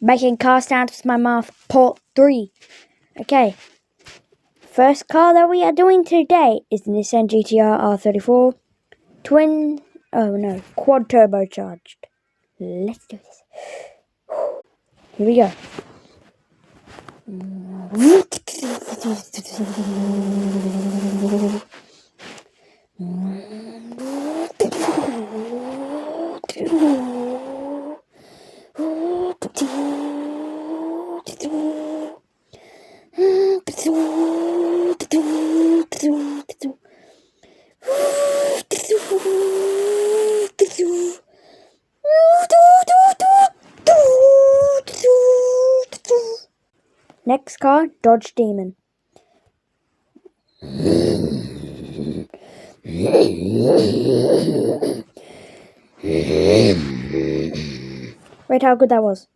Making car sounds with my mouth, part 3. Okay. First car that we are doing today is the Nissan GT-R R34 quad turbocharged. Let's do this. Here we go. Next car, Dodge Demon. Wait, how good that was.